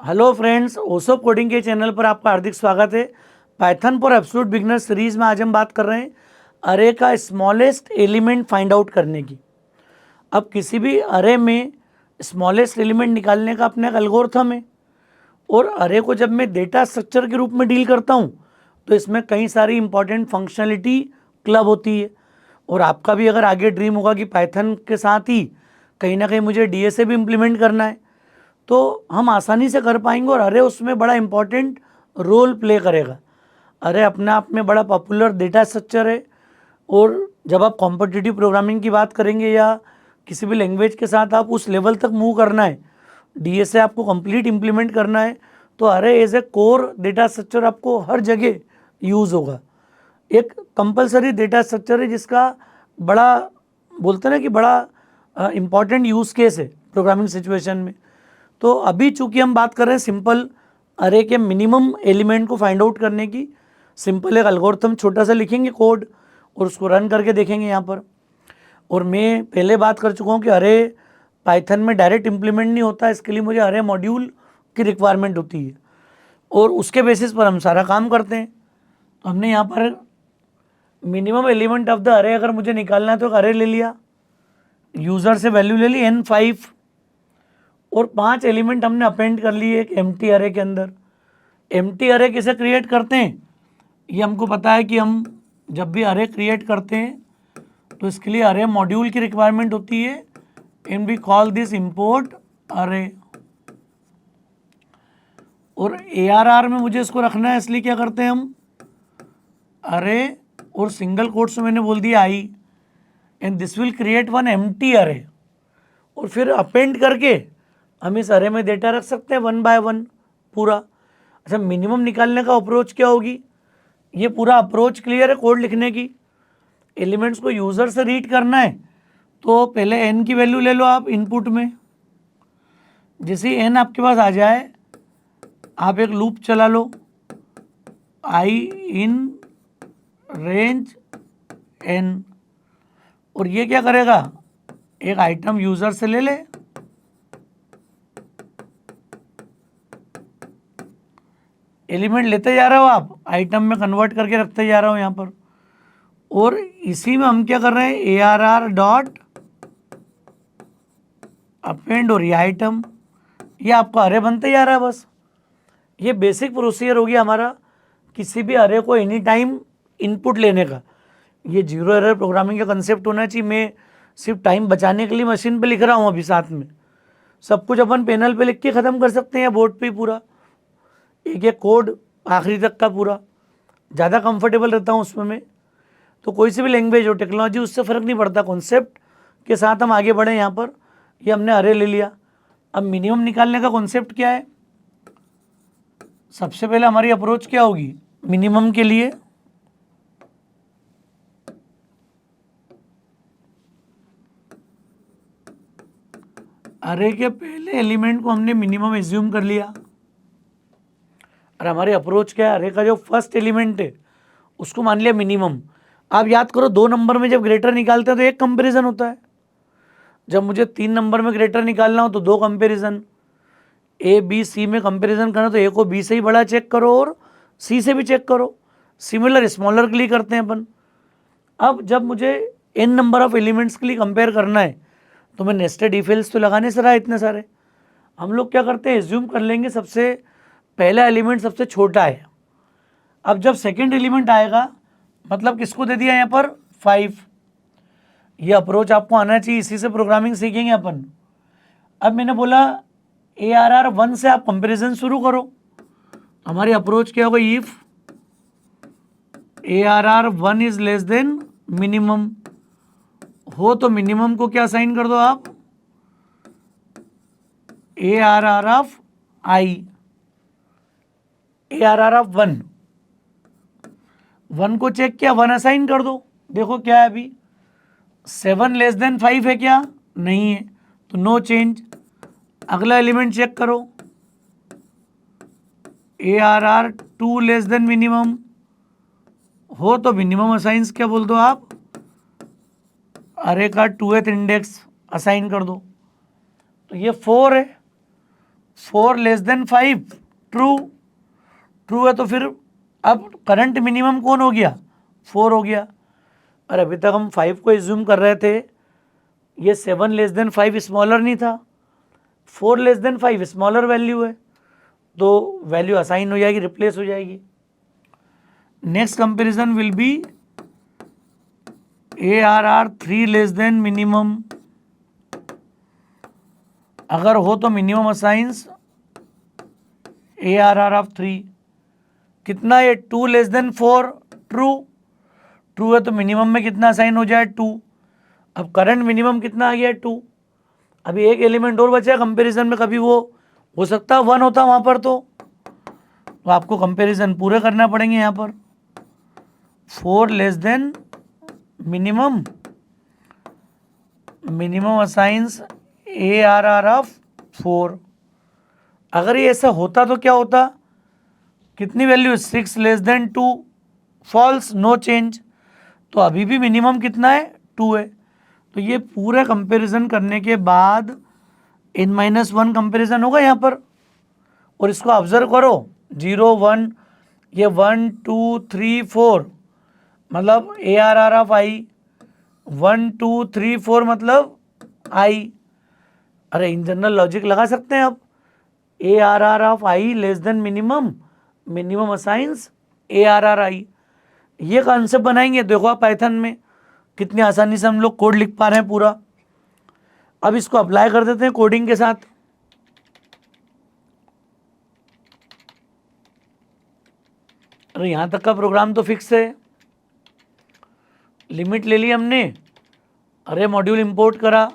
Hello friends, ओसो coding के channel पर आपका हार्दिक स्वागत है। Python for absolute beginner series में आज हम बात कर रहे हैं अरे का स्मॉलेस्ट एलिमेंट फाइंड आउट करने की। अब किसी भी अरे में स्मॉलेस्ट एलिमेंट निकालने का अपने एक एल्गोरिथम है और अरे को जब मैं डेटा स्ट्रक्चर के रूप में डील करता हूँ तो इसमें कई सारी इंपॉर्टेंट फंक्शनलिटी क्लब होती है। और आपका भी अगर आगे ड्रीम होगा कि पाइथन के साथ ही कहीं ना कहीं मुझे डीएसए भी इम्प्लीमेंट करना है तो हम आसानी से कर पाएंगे और अरे उसमें बड़ा इंपॉर्टेंट रोल प्ले करेगा। अरे अपने आप में बड़ा पॉपुलर डेटा स्ट्रक्चर है और जब आप कॉम्पिटिटिव प्रोग्रामिंग की बात करेंगे या किसी भी लैंग्वेज के साथ आप उस लेवल तक मूव करना है, डीएसए आपको कंप्लीट इम्प्लीमेंट करना है, तो array as a core data structure आपको हर जगह यूज़ होगा। एक कंपलसरी डेटा स्ट्रक्चर है जिसका बड़ा बोलते हैं ना कि बड़ा इम्पॉर्टेंट यूज़ केस है प्रोग्रामिंग सिचुएशन में। तो अभी चूंकि हम बात कर रहे हैं सिंपल अरे के मिनिमम एलिमेंट को फाइंड आउट करने की, सिंपल एक एल्गोरिथम छोटा सा लिखेंगे कोड और उसको रन करके देखेंगे यहाँ पर। और मैं पहले बात कर चुका हूँ कि अरे पाइथन में डायरेक्ट इम्प्लीमेंट नहीं होता, इसके लिए मुझे अरे मॉड्यूल की रिक्वायरमेंट होती है और उसके बेसिस पर हम सारा काम करते हैं। तो हमने यहाँ पर मिनिमम एलिमेंट ऑफ द अरे अगर मुझे निकालना है तो एक अरे ले लिया, यूज़र से वैल्यू ले ली N5 और 5 एलिमेंट हमने अपेंड कर लिए एक एम्प्टी अरे के अंदर। एम्प्टी अरे किसे क्रिएट करते हैं ये हमको पता है कि हम जब भी अरे क्रिएट करते हैं तो इसके लिए अरे मॉड्यूल की रिक्वायरमेंट होती है and we call this import array. और ARR में मुझे इसको रखना है, इसलिए क्या करते हैं हम अरे और सिंगल कोट्स में मैंने बोल दिया I and this will create one empty अरे और फिर अपेंड करके हम इस अरे में डेटा रख सकते हैं 1 बाय 1 पूरा। अच्छा, मिनिमम निकालने का अप्रोच क्या होगी, ये पूरा अप्रोच क्लियर है कोड लिखने की। एलिमेंट्स को यूज़र से रीड करना है तो पहले n की वैल्यू ले लो आप इनपुट में, जैसे ही n आपके पास आ जाए आप एक लूप चला लो i इन रेंज n और ये क्या करेगा, एक आइटम यूज़र से ले ले, एलिमेंट लेते जा रहे हो आप, आइटम में कन्वर्ट करके रखते जा रहे हो यहाँ पर। और इसी में हम क्या कर रहे हैं ARR डॉट अपेंड और ये आइटम, ये आपका अरे बनते जा रहा है। बस ये बेसिक प्रोसीजर हो गया हमारा किसी भी अरे को एनी टाइम इनपुट लेने का। ये जीरो एरर प्रोग्रामिंग का कंसेप्ट होना चाहिए। मैं सिर्फ टाइम बचाने के लिए मशीन पे लिख रहा हूँ अभी, साथ में सब कुछ अपन पैनल पे लिख के ख़त्म कर सकते हैं या बोर्ड पे ही पूरा एक एक कोड आखिरी तक का पूरा, ज़्यादा कंफर्टेबल रहता हूँ उसमें मैं। तो कोई सी भी लैंग्वेज हो, टेक्नोलॉजी, उससे फ़र्क नहीं पड़ता, कॉन्सेप्ट के साथ हम आगे बढ़े। यहाँ पर ये हमने अरे ले लिया। अब मिनिमम निकालने का कॉन्सेप्ट क्या है, सबसे पहले हमारी अप्रोच क्या होगी मिनिमम के लिए, अरे के पहले एलिमेंट को हमने मिनिमम एज्यूम कर लिया। और हमारी अप्रोच क्या है, अरे का जो फर्स्ट एलिमेंट है उसको मान लिया मिनिमम। आप याद करो 2 नंबर में जब ग्रेटर निकालते हैं तो एक कंपैरिजन होता है, जब मुझे 3 नंबर में ग्रेटर निकालना हो तो 2 कंपैरिजन। A B C में कंपैरिजन करना तो A को B से ही बड़ा चेक करो और C से भी चेक करो। सिमिलर स्मॉलर के लिए करते हैं अपन। अब जब मुझे n नंबर ऑफ एलिमेंट्स के लिए कंपेयर करना है तो मैं नेस्टेड इफ एल्स तो लगाने से रहा इतने सारे। हम लोग क्या करते हैं, एज्यूम कर लेंगे सबसे पहला एलिमेंट सबसे छोटा है। अब जब सेकंड एलिमेंट आएगा मतलब किसको दे दिया यहाँ पर 5। ये अप्रोच आपको आना चाहिए, इसी से प्रोग्रामिंग सीखेंगे अपन। अब मैंने बोला ARR 1 से आप कंपैरिजन शुरू करो। हमारी अप्रोच क्या होगा, if ARR 1 is less than minimum हो तो मिनिमम को क्या साइन कर दो आप ARR of I, ARR of 1 को चेक किया, 1 असाइन कर दो। देखो क्या है अभी 7 लेस देन 5 है क्या, नहीं है, तो नो चेंज। अगला एलिमेंट चेक करो ARR 2 लेस देन मिनिमम हो तो मिनिमम असाइंस क्या बोल दो आप, अरे का 2th इंडेक्स असाइन कर दो। तो ये 4 है 4 लेस देन 5, ट्रू, ट्रू है तो फिर अब करंट मिनिमम कौन हो गया, 4 हो गया। और अभी तक हम 5 को एज्यूम कर रहे थे, ये 7 लेस देन 5 स्मॉलर नहीं था, 4 लेस देन 5 स्मॉलर वैल्यू है, तो वैल्यू असाइन हो जाएगी, रिप्लेस हो जाएगी। Next comparison will be ARR 3 less than minimum, अगर हो तो मिनिमम असाइंस ARR ऑफ 3, कितना ये 2 लेस देन 4, ट्रू, ट्रू है तो मिनिमम में कितना असाइन हो जाए 2। अब करंट मिनिमम कितना आ गया 2। अभी एक एलिमेंट और बचा कंपैरिजन में, कभी वो हो सकता है 1 होता वहाँ पर, तो आपको कंपैरिजन पूरे करना पड़ेंगे यहाँ पर। 4 less than minimum, minimum assigns ARR of 4। अगर ये ऐसा होता तो क्या होता, कितनी वैल्यू, 6 less than 2, false, no change, तो अभी भी मिनिमम कितना है 2 है। तो ये पूरे कंपैरिजन करने के बाद n-1 कंपैरिजन होगा यहाँ पर, और इसको ऑब्जर्व करो 0 1, ये 1 2 3 4 मतलब ARR ऑफ I, 1 2 3 4 मतलब I। अरे इन जनरल लॉजिक लगा सकते हैं अब, ARR of I less than minimum, minimum assigns ARR I। ये कॉन्सेप्ट बनाएंगे, देखो आप पाइथन में कितनी आसानी से हम लोग कोड लिख पा रहे हैं पूरा। अब इसको अप्लाई कर देते हैं कोडिंग के साथ। अरे यहाँ तक का प्रोग्राम तो फिक्स है, लिमिट ले ली हमने, अरे मॉड्यूल इंपोर्ट करा,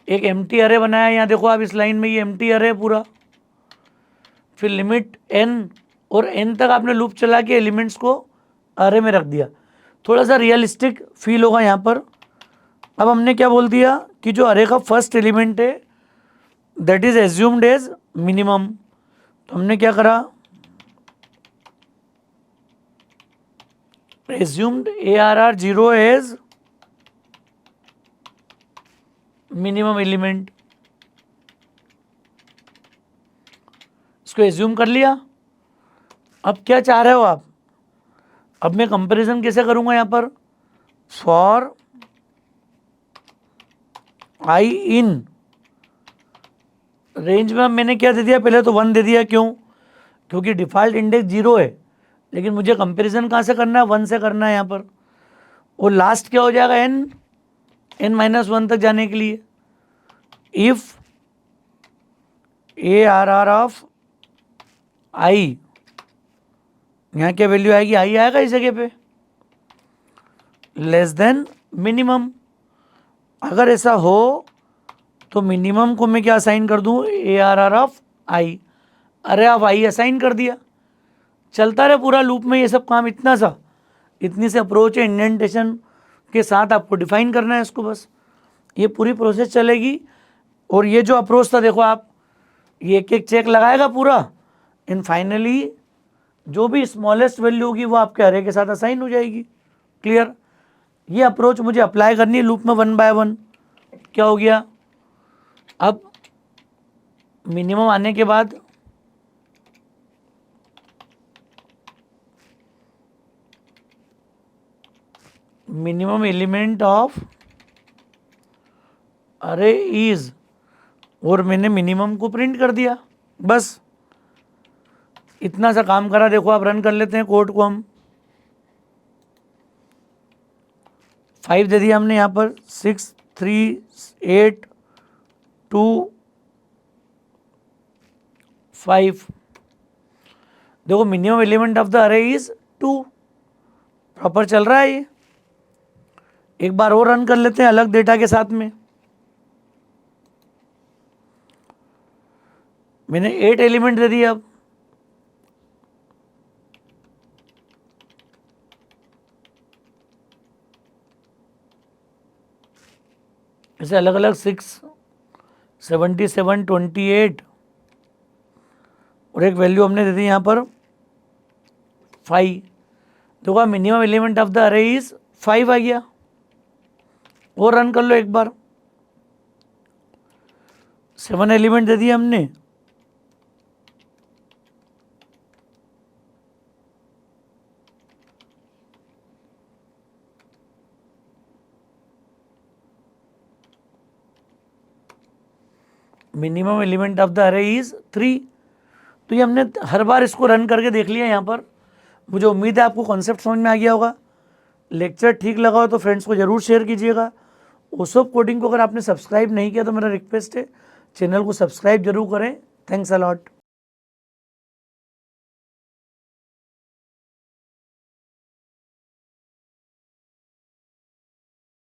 एक एम्प्टी अरे बनाया, यहाँ देखो आप इस लाइन में ये एम्प्टी अरे है पूरा, फिर लिमिट n और n तक आपने लूप चला के एलिमेंट्स को अरे में रख दिया, थोड़ा सा रियलिस्टिक फील होगा यहाँ पर। अब हमने क्या बोल दिया कि जो अरे का फर्स्ट एलिमेंट है that is assumed as minimum, तो हमने क्या करा, assumed ARR 0 as minimum element, इसको एज्यूम कर लिया। अब क्या चाह रहे हो आप, अब मैं कंपैरिजन कैसे करूंगा यहाँ पर, फॉर I इन रेंज में मैंने क्या दे दिया, पहले तो 1 दे दिया, क्यों, क्योंकि डिफ़ॉल्ट इंडेक्स 0 है, लेकिन मुझे कंपैरिजन कहाँ से करना है, 1 से करना है यहाँ पर। और लास्ट क्या हो जाएगा n-1 तक जाने के लिए, इफ ARR ऑफ I, यहाँ क्या वैल्यू आएगी, I आएगा इस जगह पे, लेस देन मिनिमम। अगर ऐसा हो तो मिनिमम को मैं क्या असाइन कर दूँ, ARR ऑफ I, अरे आप I असाइन कर दिया, चलता रहे पूरा लूप में ये सब काम। इतना सा, इतनी से अप्रोच है, इंडेंटेशन के साथ आपको डिफाइन करना है इसको, बस ये पूरी प्रोसेस चलेगी। और ये जो अप्रोच था देखो आप, ये एक एक चेक लगाएगा पूरा, एंड फाइनली जो भी स्मॉलेस्ट वैल्यू होगी वो आपके अरे के साथ असाइन हो जाएगी। क्लियर, ये अप्रोच मुझे अप्लाई करनी है लूप में 1 बाय 1। क्या हो गया, अब मिनिमम आने के बाद मिनिमम एलिमेंट ऑफ अरे इज, और मैंने मिनिमम को प्रिंट कर दिया, बस इतना सा काम करा। देखो आप रन कर लेते हैं कोड को, हम 5 दे दिया हमने यहाँ पर, 6 3 8 2 5। देखो मिनिमम एलिमेंट ऑफ द अरे इज 2, प्रॉपर चल रहा है ये। एक बार और रन कर लेते हैं अलग डेटा के साथ में। मैंने 8 एलिमेंट दे दिया, अब ऐसे अलग अलग 6 77 28 और एक वैल्यू हमने दे दी यहाँ पर 5। देखो मिनिमम एलिमेंट ऑफ द अरे इज 5 आ गया। और रन कर लो एक बार, 7 एलिमेंट दे दिए हमने, मिनिमम एलिमेंट ऑफ द अरे इज 3। तो ये हमने हर बार इसको रन करके देख लिया यहाँ पर। मुझे उम्मीद है आपको कॉन्सेप्ट समझ में आ गया होगा। लेक्चर ठीक लगा हो तो फ्रेंड्स को ज़रूर शेयर कीजिएगा। ओसोप कोडिंग को अगर आपने सब्सक्राइब नहीं किया तो मेरा रिक्वेस्ट है चैनल को सब्सक्राइब जरूर करें। Thanks a lot.